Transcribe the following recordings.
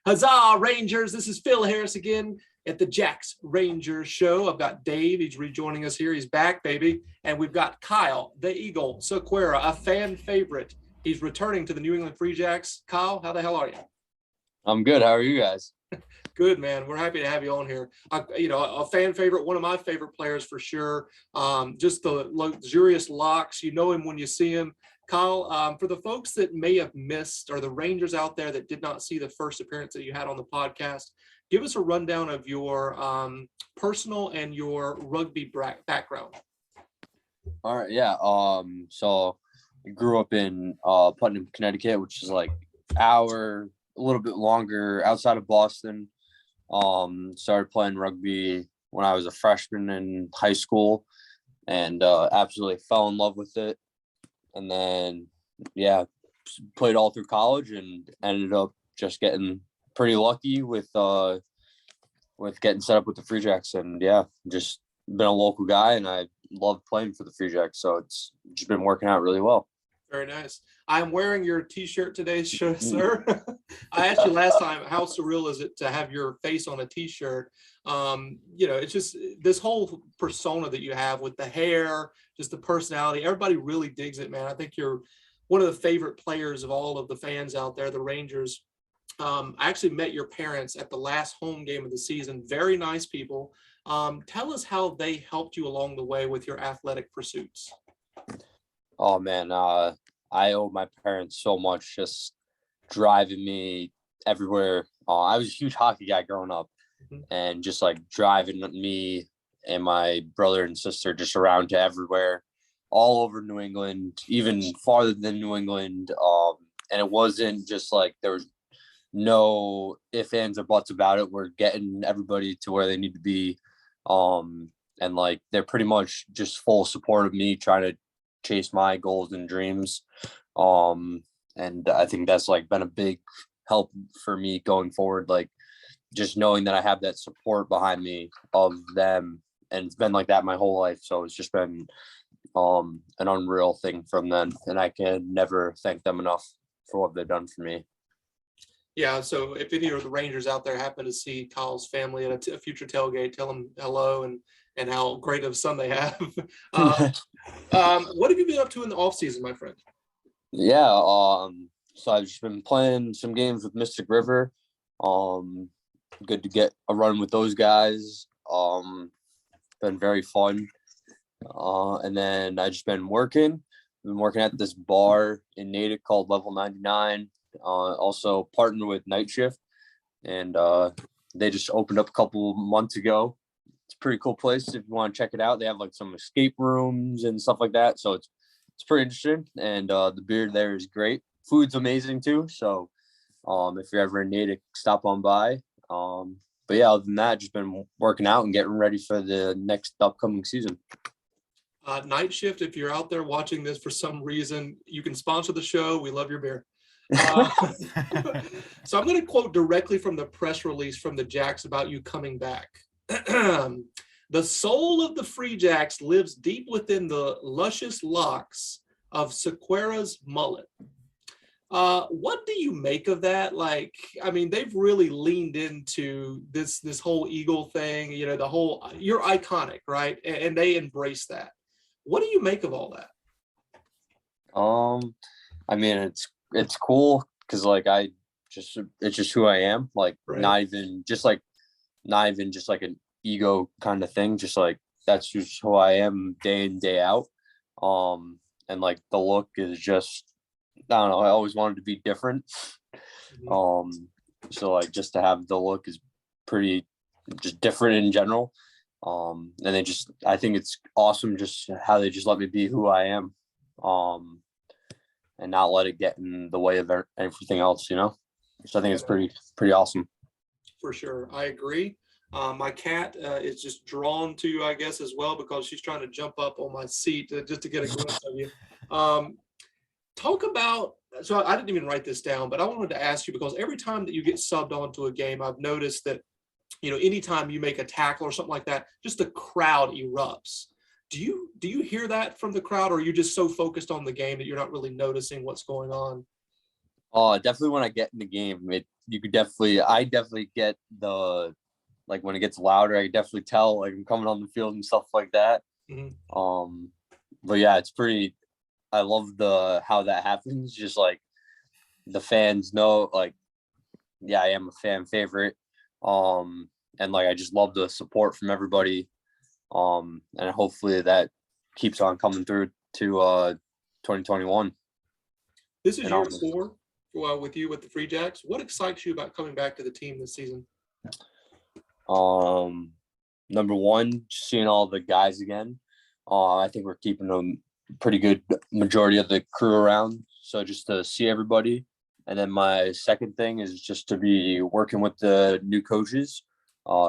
Huzzah, Rangers. This is Phil Harris again at the Jacks Rangers show. I've got Dave. He's rejoining us here. He's back, baby. And we've got Kyle, the Eagle, Ciquera, a fan favorite. He's returning to the New England Free Jacks. Kyle, how the hell are you? I'm good. How are you guys? Good, man. We're happy to have you on here. A fan favorite, one of my favorite players for sure. Just the luxurious locks. You know him when you see him. Kyle, for the folks that may have missed, or the Rangers out there that did not see the first appearance that you had on the podcast, give us a rundown of your personal and your rugby background. All right. Yeah. So I grew up in Putnam, Connecticut, which is like a little bit longer outside of Boston. Started playing rugby when I was a freshman in high school and absolutely fell in love with it. And then, played all through college and ended up just getting pretty lucky with getting set up with the Free Jacks. And just been a local guy, and I love playing for the Free Jacks. So it's just been working out really well. Very nice. I'm wearing your T-shirt today, sir. I asked you last time, how surreal is it to have your face on a T-shirt? It's just this whole persona that you have with the hair, just the personality. Everybody really digs it, man. I think you're one of the favorite players of all of the fans out there, the Rangers. I actually met your parents at the last home game of the season. Very nice people. Tell us how they helped you along the way with your athletic pursuits. Oh, man, I owe my parents so much, just driving me everywhere. I was a huge hockey guy growing up, and just like driving me and my brother and sister just around to everywhere, all over New England, even farther than New England. And it wasn't just like there was no ifs, ands, or buts about it. We're getting everybody to where they need to be. And like they're pretty much just full support of me trying to chase my goals and dreams. And I think that's like been a big help for me going forward, like just knowing that I have that support behind me of them, and it's been like that my whole life. So it's just been an unreal thing from them, and I can never thank them enough for what they've done for me. Yeah, so if any of the Rangers out there happen to see Kyle's family at a future tailgate, tell them hello and how great of a son they have. What have you been up to in the off season, my friend? So I've just been playing some games with Mystic River. Good to get a run with those guys. Been very fun. And then I just been working. I've been working at this bar in Natick called Level 99. Also partnered with Night Shift, and they just opened up a couple months ago. It's a pretty cool place if you want to check it out. They have like some escape rooms and stuff like that, so it's pretty interesting. And the beer there is great. Food's amazing too. So if you're ever in Natick, stop on by. But other than that, just been working out and getting ready for the next upcoming season. Night Shift, if you're out there watching this for some reason, you can sponsor the show. We love your beer. So I'm going to quote directly from the press release from the Jacks about you coming back. The soul of the Free Jacks lives deep within the luscious locks of Ciquera's mullet. What do you make of that? Like, I mean, they've really leaned into this whole Eagle thing, you're iconic, right? And they embrace that. What do you make of all that? I mean, it's cool because like it's just who I am. Like right. not even just like an ego kind of thing. Just like that's just who I am day in, day out. And like the look is just, I don't know, I always wanted to be different. So like just to have the look is pretty just different in general. And I think it's awesome just how they just let me be who I am. And not let it get in the way of everything else, So I think it's pretty awesome. For sure. I agree. My cat is just drawn to you, I guess, as well, because she's trying to jump up on my seat just to get a glimpse of you. Talk about, so I didn't even write this down, but I wanted to ask you, because every time that you get subbed onto a game, I've noticed that, anytime you make a tackle or something like that, just the crowd erupts. Do you hear that from the crowd, or are you just so focused on the game that you're not really noticing what's going on? Definitely when I get in the game, you could I definitely get like when it gets louder, I definitely tell like I'm coming on the field and stuff like that. But yeah, it's pretty, I love how that happens. Just like the fans know, like, yeah, I am a fan favorite. And like, I just love the support from everybody. And hopefully that keeps on coming through to 2021. This is year 4 with you with the Free Jacks. What excites you about coming back to the team this season? Number one, just seeing all the guys again. I think we're keeping a pretty good majority of the crew around. So just to see everybody. And then my second thing is just to be working with the new coaches,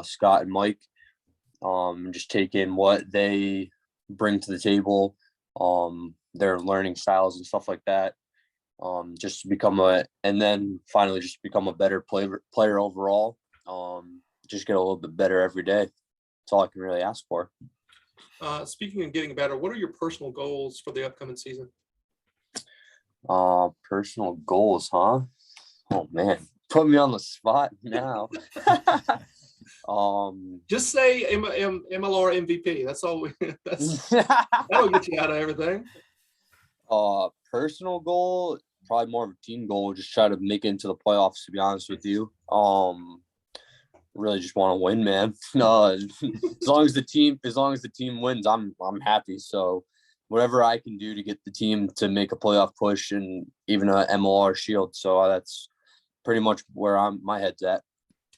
Scott and Mike, just take in what they bring to the table, their learning styles and stuff like that. Just to become and then finally just become a better player overall. Just get a little bit better every day. That's all I can really ask for. Speaking of getting better, what are your personal goals for the upcoming season? Personal goals, huh? Oh man, put me on the spot now. Just say MLR MVP. That's all. That'll get you out of everything. Personal goal, probably more of a team goal. Just try to make it into the playoffs. To be honest with you, really just want to win, man. As long as the team wins, I'm happy. So whatever I can do to get the team to make a playoff push and even a MLR shield. So that's pretty much where my head's at.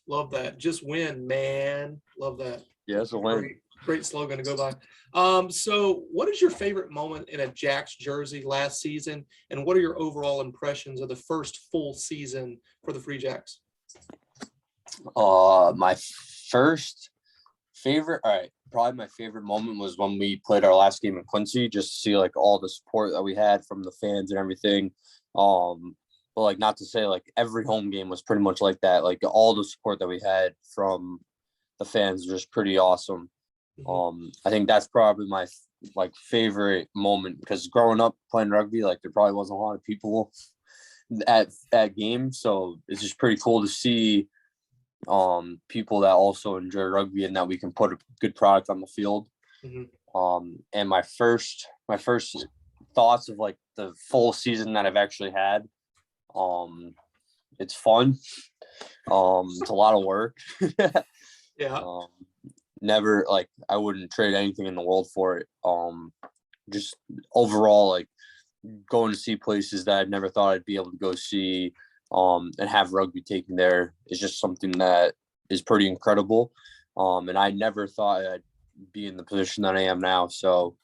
Love that. Just win, man. Love that. Yeah, it's a win. Great slogan to go by. So what is your favorite moment in a Jacks jersey last season? And what are your overall impressions of the first full season for the Free Jacks? My first favorite, probably my favorite moment was when we played our last game in Quincy, just to see like all the support that we had from the fans and everything. But like, not to say like every home game was pretty much like that. Like all the support that we had from the fans was just pretty awesome. I think that's probably my favorite moment, because growing up playing rugby, like there probably wasn't a lot of people at games. So it's just pretty cool to see people that also enjoy rugby and that we can put a good product on the field. And my first thoughts of like the full season that I've actually had, it's fun. It's a lot of work. Yeah. Never, like, I wouldn't trade anything in the world for it. Just overall, like, going to see places that I never thought I'd be able to go see, and have rugby taken there is just something that is pretty incredible. And I never thought I'd be in the position that I am now. So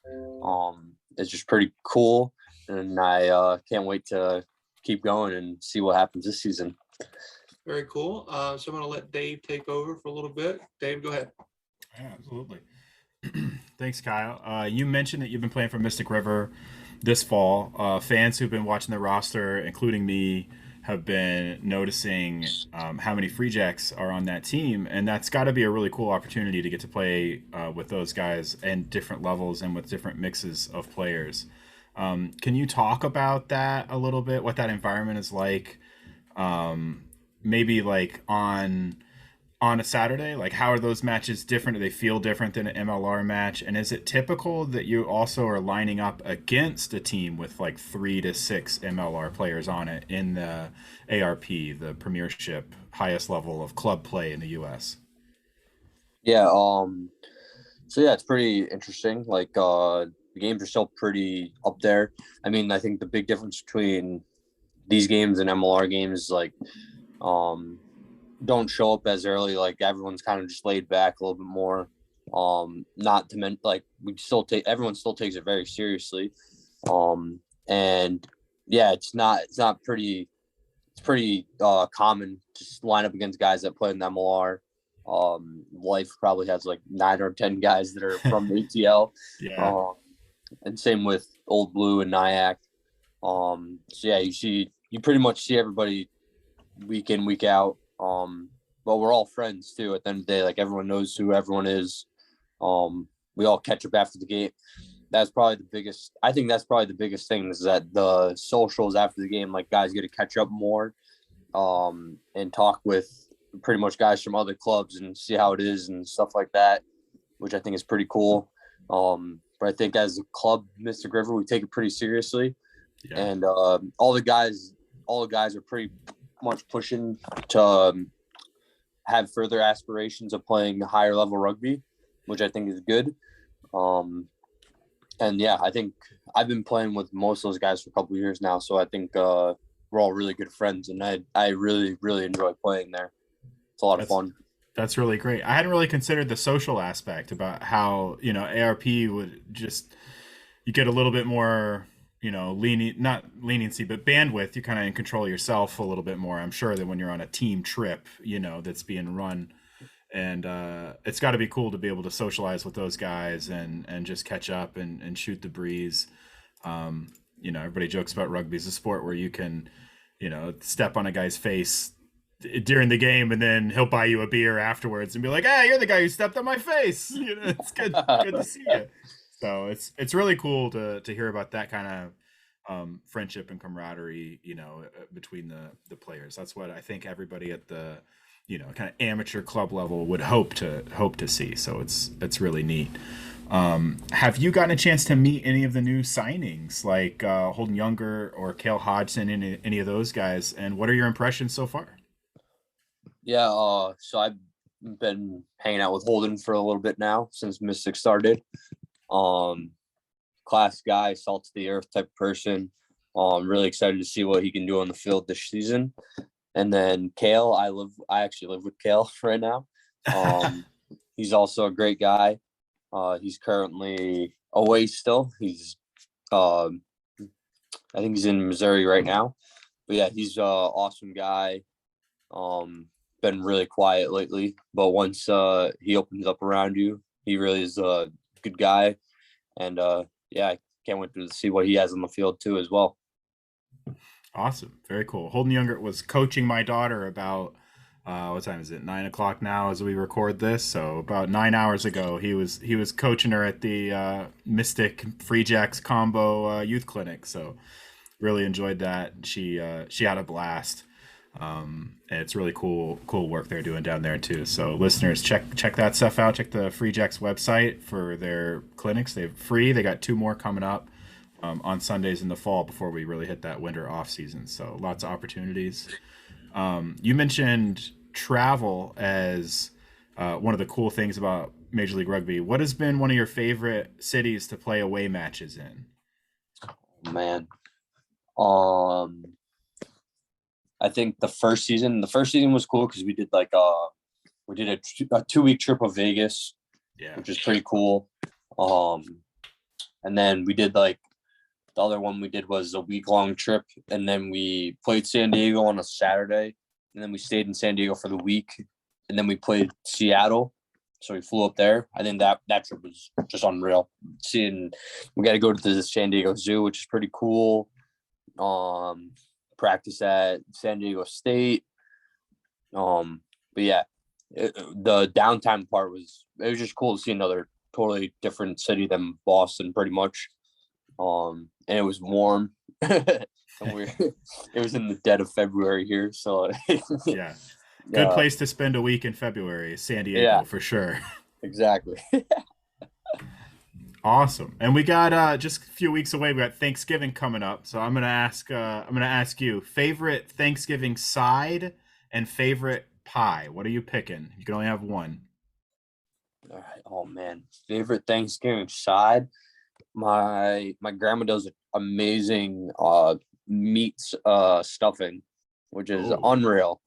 it's just pretty cool. And I can't wait to keep going and see what happens this season. Very cool. So I'm going to let Dave take over for a little bit. Dave, go ahead. Yeah, absolutely. Thanks, Kyle. You mentioned that you've been playing for Mystic River this fall. Fans who've been watching the roster, including me, have been noticing how many Free Jacks are on that team, and that's got to be a really cool opportunity to get to play with those guys and different levels and with different mixes of players. Can you talk about that a little bit, what that environment is like? Maybe like on a Saturday, like how are those matches different? Do they feel different than an MLR match? And is it typical that you also are lining up against a team with like 3 to 6 MLR players on it in the ARP, the Premiership, highest level of club play in the US? Yeah. So yeah, it's pretty interesting. Like, the games are still pretty up there. I mean, I think the big difference between these games and MLR games is like, don't show up as early. Like everyone's kind of just laid back a little bit more. Not to mention, like, everyone still takes it very seriously. And yeah, it's pretty common to just line up against guys that play in the MLR. Life probably has like 9 or 10 guys that are from the ATL. Yeah. And same with Old Blue and Nyack. So yeah, you pretty much see everybody week in, week out. But we're all friends too. At the end of the day, like everyone knows who everyone is. We all catch up after the game. That's probably the biggest. I think that's probably the biggest thing is that the socials after the game, like guys get to catch up more and talk with pretty much guys from other clubs and see how it is and stuff like that, which I think is pretty cool. But I think as a club, Mystic River, we take it pretty seriously, and all the guys are pretty much pushing to have further aspirations of playing higher level rugby, which I think is good. And yeah, I think I've been playing with most of those guys for a couple of years now, so I think we're all really good friends, and I really, really enjoy playing there. It's a lot of fun. That's really great. I hadn't really considered the social aspect about how, ARP would just, you get a little bit more, not leniency, but bandwidth. You're kind of in control of yourself a little bit more, I'm sure, than when you're on a team trip, that's being run. And it's got to be cool to be able to socialize with those guys and just catch up and shoot the breeze. Everybody jokes about rugby as a sport where you can, step on a guy's face during the game and then he'll buy you a beer afterwards and be like, "Hey, you're the guy who stepped on my face." It's good to see you. So it's really cool to hear about that kind of friendship and camaraderie, between the players. That's what I think everybody at the kind of amateur club level would hope to see. So it's really neat. Have you gotten a chance to meet any of the new signings like Holden Younger or Cale Hodgson, any of those guys? And what are your impressions so far? Yeah, so I've been hanging out with Holden for a little bit now since Mystic started. Class guy, salt to the earth type person. Really excited to see what he can do on the field this season. And then Cale, I actually live with Cale right now. He's also a great guy. He's currently away still. He's I think he's in Missouri right now. But yeah, he's an awesome guy. Been really quiet lately, but once he opens up around you, he really is a good guy. And yeah, I can't wait to see what he has on the field too as well. Awesome. Very cool. Holden Younger was coaching my daughter about what time is it? 9:00 now as we record this. So about 9 hours ago, he was coaching her at the Mystic Free Jacks combo youth clinic. So really enjoyed that. She had a blast. And it's really cool work they're doing down there too. So listeners, check that stuff out. Check the Free Jacks website for their clinics. They're free. They got 2 more coming up on Sundays in the fall before we really hit that winter off season. So lots of opportunities. You mentioned travel as one of the cool things about Major League Rugby. What has been one of your favorite cities to play away matches in? Man, I think the first season was cool because we did a 2-week trip of Vegas, which is pretty cool. And then we did the other one we did was a week-long trip, and then we played San Diego on a Saturday, and then we stayed in San Diego for the week, and then we played Seattle. So we flew up there. I think that trip was just unreal. We got to go to the San Diego Zoo, which is pretty cool. Practice at San Diego State. But yeah, the downtime part was just cool to see another totally different city than Boston, pretty much. And it was warm. And it was in the dead of February here, so yeah. Good place to spend a week in February, San Diego, for sure. Exactly. Awesome. And we got just a few weeks away. We got Thanksgiving coming up. So I'm gonna ask you favorite Thanksgiving side and favorite pie. What are you picking? You can only have one. All right. Oh man, favorite Thanksgiving side. My grandma does amazing meat stuffing, which is unreal.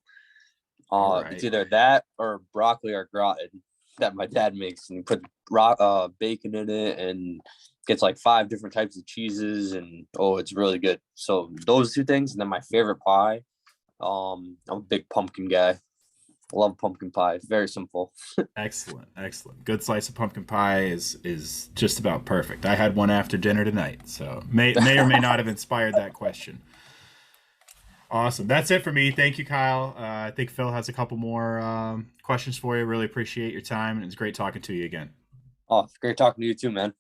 It's either that or broccoli or gratin that my dad makes, and he put bacon in it and gets 5 different types of cheeses, and it's really good. So those 2 things, and then my favorite pie. I'm a big pumpkin guy. I love pumpkin pie. It's very simple. Excellent. Good slice of pumpkin pie is just about perfect. I had one after dinner tonight, so may or may not have inspired that question. Awesome. That's it for me. Thank you, Kyle. I think Phil has a couple more questions for you. Really appreciate your time, and it's great talking to you again. Oh, great talking to you too, man.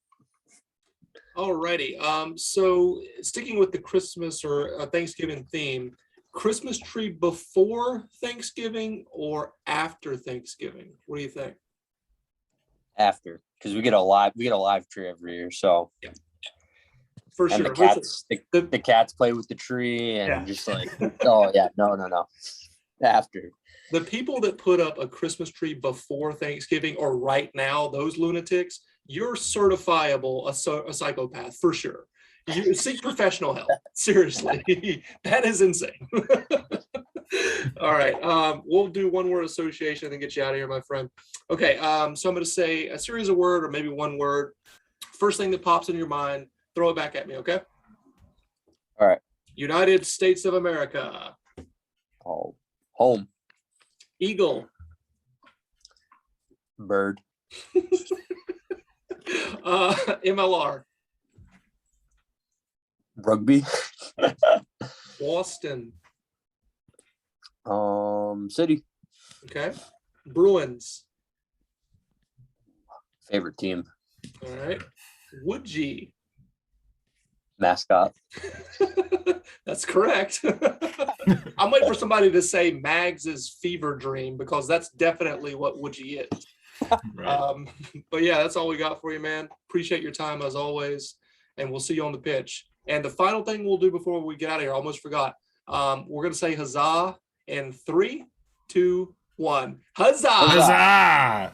Alrighty. So sticking with the Christmas or Thanksgiving theme, Christmas tree before Thanksgiving or after Thanksgiving? What do you think? After, because we get a live tree every year. So For and sure. the cats play with the tree and Yeah. just like, oh yeah, no. After. The people that put up a Christmas tree before Thanksgiving or right now, those lunatics, you're certifiable a psychopath for sure. You seek professional help. Seriously, that is insane. All right, we'll do one word association and get you out of here, my friend. Okay, so I'm going to say a series of words or maybe one word. First thing that pops in your mind, throw it back at me, okay? All right. United States of America. Oh, home. Eagle. Bird. MLR. Rugby. Boston. City. Okay. Bruins. Favorite team. All right. Woodgie. Mascot. That's correct. I'm waiting for somebody to say Mags's fever dream because that's definitely what Woodgie is. Right. But yeah, that's all we got for you, man. Appreciate your time as always, and we'll see you on the pitch. And the final thing we'll do before we get out of here, I almost forgot. We're gonna say huzzah in 3, 2, 1. Huzzah! Huzzah!